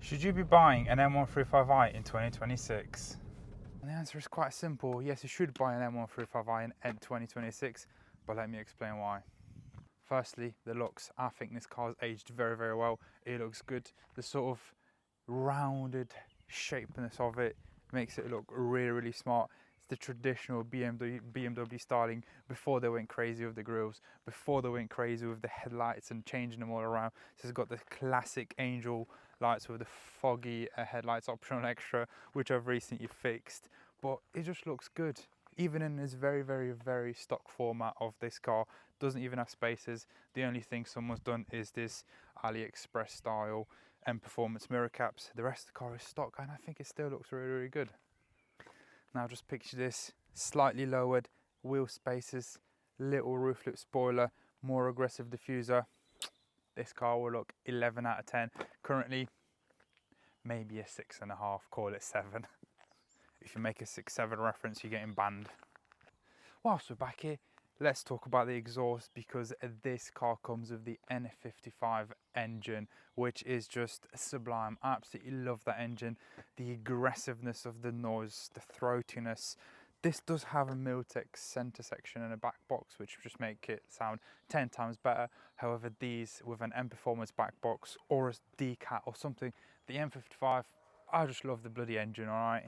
Should you be buying an M135i in 2026? And the answer is quite simple. Yes, you should buy an M135i in 2026, but let me explain why. Firstly, the looks. I think this car's aged very, very well. It looks good. The sort of rounded shapeness of it makes it look really, really smart. It's the traditional BMW styling before they went crazy with the grills, before they went crazy with the headlights and changing them all around. So it's got the classic angel lights with the foggy headlights optional extra, which I've recently fixed, but it just looks good. Even in this very, very, very stock format of this car, doesn't even have spaces. The only thing someone's done is this AliExpress style and performance mirror caps. The rest of the car is stock, and I think it still looks really, really good. Now just picture this, slightly lowered wheel spaces, little roof lip spoiler, more aggressive diffuser. This car will look 11 out of 10. Currently, maybe a 6.5, call it 7. If you make a 6-7 reference, you're getting banned. Whilst we're back here, let's talk about the exhaust, because this car comes with the N55 engine, which is just sublime. I absolutely love that engine. The aggressiveness of the noise, the throatiness. This does have a Miltech center section and a back box, which just make it sound 10 times better. However, these with an M Performance back box or a D-Cat or something, the M55, I just love the bloody engine, alright?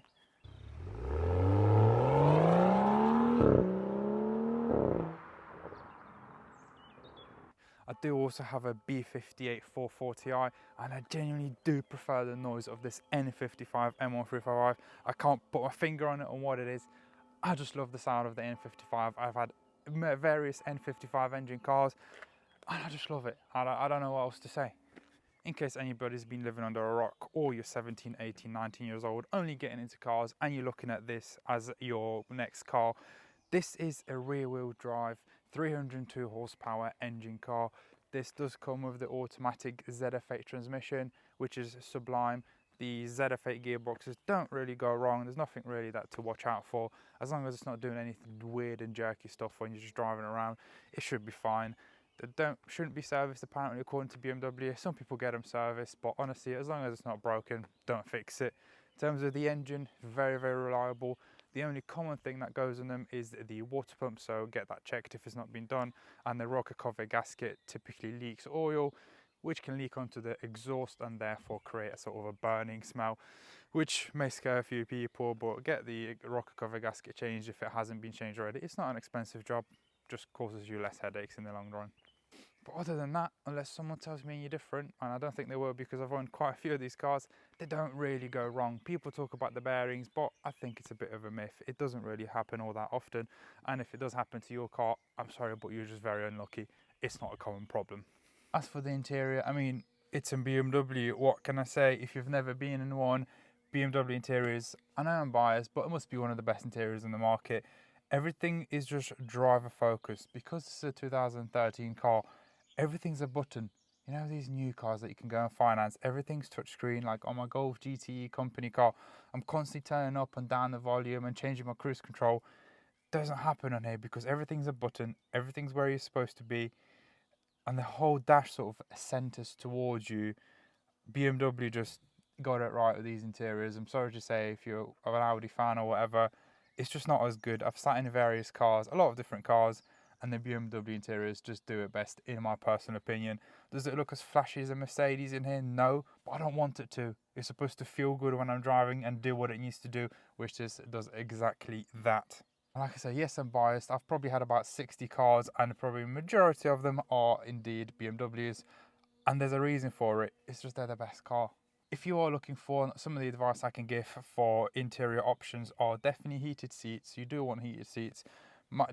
I do also have a B58 440i, and I genuinely do prefer the noise of this N55 M135i. I can't put my finger on it on what it is. I just love the sound of the N55. I've had various N55 engine cars, and I just love it. I don't know what else to say. In case anybody's been living under a rock, or you're 17, 18, 19 years old, only getting into cars, and you're looking at this as your next car, this is a rear-wheel drive, 302 horsepower engine car. This does come with the automatic ZF8 transmission, which is sublime. The ZF8 gearboxes don't really go wrong. There's nothing really that to watch out for. As long as it's not doing anything weird and jerky stuff when you're just driving around, it should be fine. They shouldn't be serviced apparently, according to BMW. Some people get them serviced, but honestly, as long as it's not broken, don't fix it. In terms of the engine, very, very reliable. The only common thing that goes in them is the water pump, so get that checked if it's not been done. And the rocker cover gasket typically leaks oil, which can leak onto the exhaust and therefore create a sort of a burning smell, which may scare a few people, but get the rocker cover gasket changed if it hasn't been changed already. It's not an expensive job, just causes you less headaches in the long run. But other than that, unless someone tells me you're different, and I don't think they will because I've owned quite a few of these cars, they don't really go wrong. People talk about the bearings, but I think it's a bit of a myth. It doesn't really happen all that often, and if it does happen to your car, I'm sorry, but you're just very unlucky. It's not a common problem. As for the interior, I mean, it's a BMW. What can I say? If you've never been in one, BMW interiors, I know I'm biased, but it must be one of the best interiors in the market. Everything is just driver focused. Because it's a 2013 car, everything's a button. You know, these new cars that you can go and finance, everything's touchscreen. Like on my Golf GTE company car, I'm constantly turning up and down the volume and changing my cruise control. Doesn't happen on here because everything's a button, everything's where you're supposed to be, and the whole dash sort of centers towards you. BMW just got it right with these interiors. I'm sorry to say, if you're an Audi fan or whatever, it's just not as good. I've sat in various cars, a lot of different cars, and the BMW interiors just do it best, in my personal opinion. Does it look as flashy as a Mercedes in here? No, but I don't want it to. It's supposed to feel good when I'm driving and do what it needs to do, which just does exactly that. Like I say, yes, I'm biased. I've probably had about 60 cars, and probably majority of them are indeed BMWs, and there's a reason for it. It's just they're the best car. If you are looking for some of the advice I can give for interior options are definitely heated seats. You do want heated seats.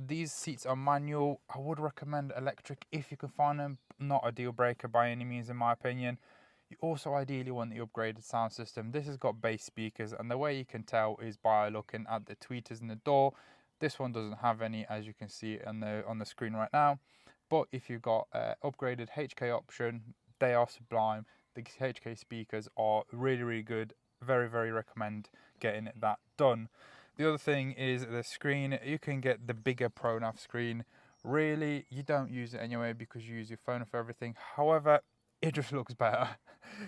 These seats are manual. I would recommend electric if you can find them. Not a deal breaker by any means, in my opinion. You also ideally want the upgraded sound system. This has got bass speakers, and the way you can tell is by looking at the tweeters in the door. This one doesn't have any, as you can see on the screen right now. But if you've got upgraded HK option, they are sublime. The HK speakers are really, really good. Very, very recommend getting that done. The other thing is the screen. You can get the bigger ProNav screen. Really, you don't use it anyway because you use your phone for everything. However, it just looks better.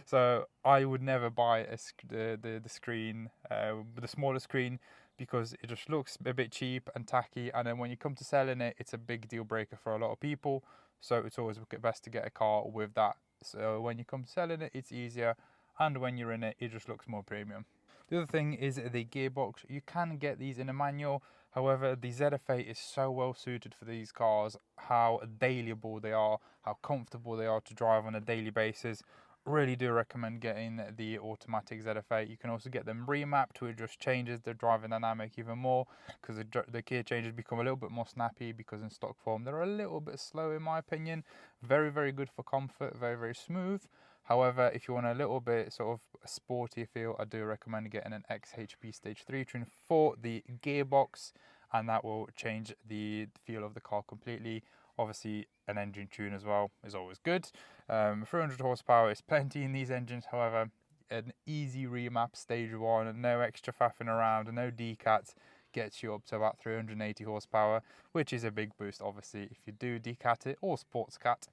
So I would never buy the screen, the smaller screen, because it just looks a bit cheap and tacky, and then when you come to selling it, it's a big deal breaker for a lot of people. So it's always best to get a car with that. So when you come to selling it, it's easier, and when you're in it, it just looks more premium. The other thing is the gearbox. You can get these in a manual. However, the ZF8 is so well suited for these cars, how dailyable they are, how comfortable they are to drive on a daily basis. Really do recommend getting the automatic ZF8. You can also get them remapped, which just changes the driving dynamic even more, because the gear changes become a little bit more snappy, because in stock form they're a little bit slow in my opinion. Very, very good for comfort, very, very smooth. However, if you want a little bit sort of a sporty feel, I do recommend getting an XHP Stage 3 tune for the gearbox, and that will change the feel of the car completely. Obviously, an engine tune as well is always good. 300 horsepower is plenty in these engines. However, an easy remap Stage 1 and no extra faffing around and no decats gets you up to about 380 horsepower, which is a big boost. Obviously, if you do decat it or sports cat,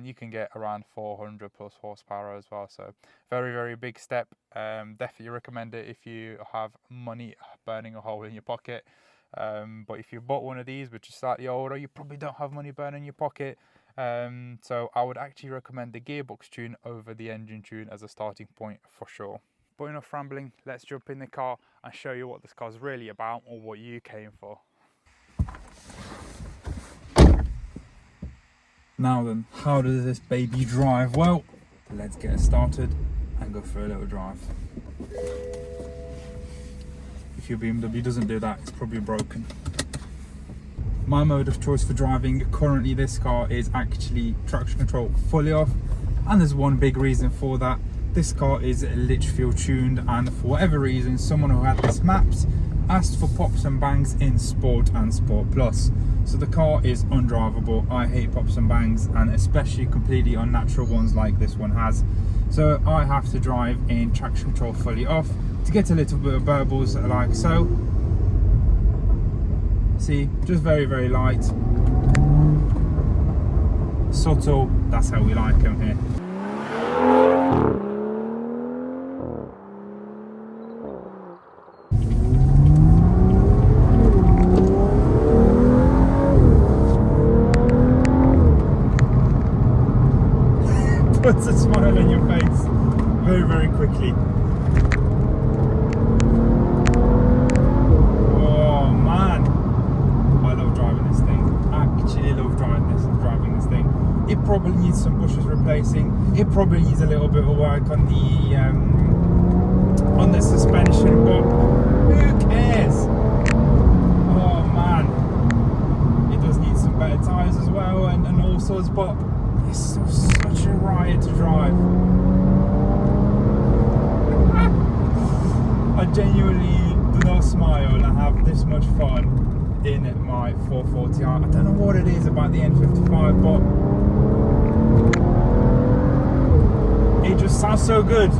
you can get around 400 plus horsepower as well. So very, very big step. Definitely recommend it if you have money burning a hole in your pocket. But if you bought one of these which is slightly older, you probably don't have money burning in your pocket. So I would actually recommend the gearbox tune over the engine tune as a starting point for sure. But enough rambling, let's jump in the car and show you what this car's really about, or what you came for. Now then, how does this baby drive? Well, let's get it started and go for a little drive. If your BMW doesn't do that, it's probably broken. My mode of choice for driving currently this car is actually traction control fully off, and there's one big reason for that. This car is Litchfield tuned, and for whatever reason someone who had this mapped asked for pops and bangs in Sport and Sport Plus. So the car is undrivable. I hate pops and bangs, and especially completely unnatural ones like this one has. So I have to drive in traction control fully off to get a little bit of burbles like so. See, just very, very light. Subtle, that's how we like them here. Puts a smile on your face very, very quickly. Oh man, I love driving this thing. Actually love driving this thing. It probably needs some bushes replacing. It probably needs a little bit of work on the suspension, but who cares? Oh man, it does need some better tyres as well, and all sorts, but it's still such a riot to drive. I genuinely do not smile and have this much fun in my 440i. I don't know what it is about the N55, but it just sounds so good.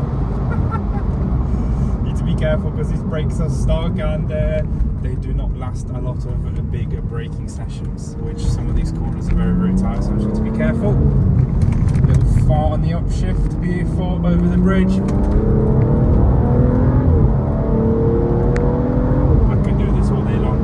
Need to be careful because these brakes are stock, and they do not last a lot of big braking sessions, which some of these corners are very, very tight, so I just need to be careful. A little fart on the upshift before over the bridge. I could do this all day long.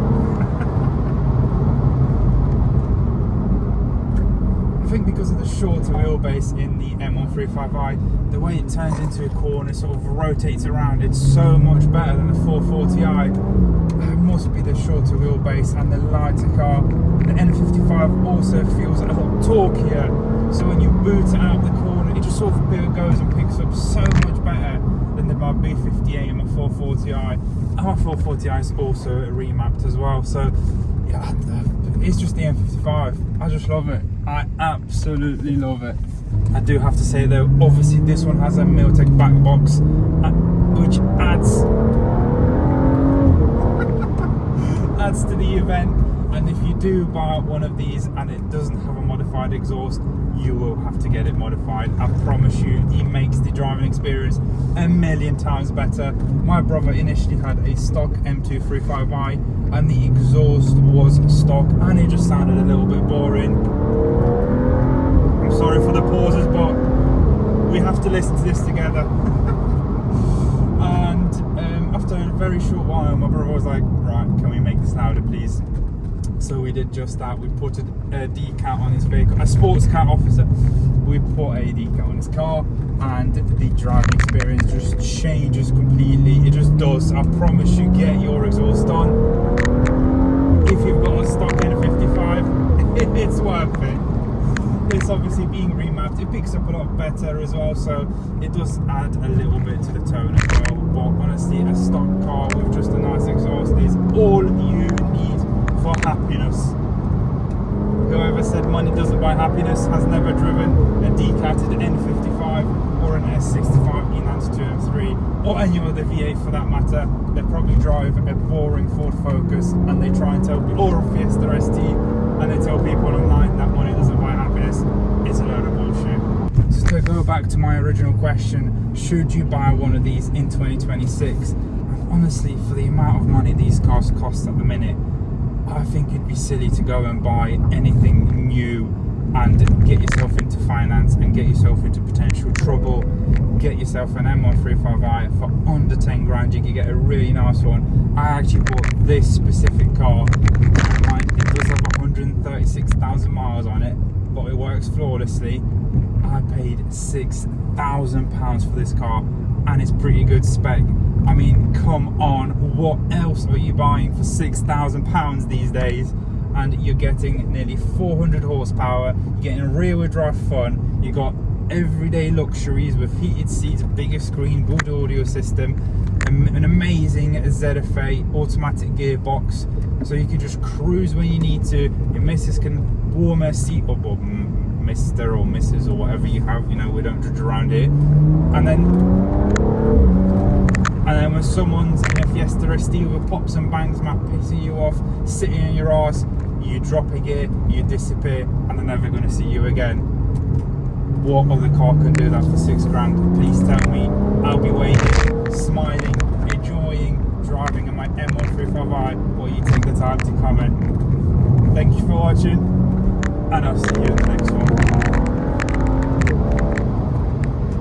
I think because of the shorter wheelbase in the M135i, the way it turns into a corner, sort of rotates around, it's so much better than the 440i. It must be the shorter wheelbase and the lighter car. The N55 also feels a lot torquier, so when you boot it out of the corner, it just sort of goes and picks up so much better than my B58 and my 440i. And my 440i is also remapped as well, so yeah, it's just the N55. I just love it. I absolutely love it. I do have to say though, obviously this one has a Miltech back box, which adds to the event. And if you do buy one of these and it doesn't have a modified exhaust, you will have to get it modified. I promise you, it makes the driving experience a million times better. My brother initially had a stock M135i and the exhaust was stock and it just sounded a little bit boring. I'm sorry for the pauses, but we have to listen to this together. And after a very short while, my brother was like, right, can we make this louder, please? So we did just that. We put a decal on his vehicle, a sports car officer. We put a decal on his car, and the driving experience just changes completely. It just does. I promise you, get your exhaust on. If you've got a stock N55, it's worth it. It's obviously being remapped. It picks up a lot better as well, so it does add a little bit to the tone as well. But honestly, a stock car with just a nice exhaust is all you need for happiness. Whoever said money doesn't buy happiness has never driven a decated N55 or an S65 enhanced 2M3 or any other V8 for that matter. They probably drive a boring Ford Focus and they try and tell people, or a Fiesta ST, and they tell people online that money doesn't buy happiness. It's a load of bullshit. So to go back to my original question, should you buy one of these in 2026? And honestly, for the amount of money these cars cost at the minute, I think it'd be silly to go and buy anything new and get yourself into finance and get yourself into potential trouble. Get yourself an M135i for under 10 grand. You could get a really nice one. I actually bought this specific car. It does have 136,000 miles on it, but it works flawlessly. I paid £6,000 for this car, and it's pretty good spec. I mean, come on, what else are you buying for £6,000 these days? And you're getting nearly 400 horsepower, you're getting rear-wheel drive fun, you got everyday luxuries with heated seats, bigger screen, good audio system, an amazing ZFA automatic gearbox, so you can just cruise when you need to. Your missus can warm her seat up, or Mr. or Mrs. or whatever you have, you know, we don't judge around here. And then when someone's in a Fiesta ST with a pops and bangs map pissing you off, sitting in your arse, you drop a gear, you disappear, and they're never going to see you again. What other car can do that for 6 grand? Please tell me. I'll be waiting, smiling, enjoying driving in my M135i while you take the time to comment. Thank you for watching, and I'll see you in the next one.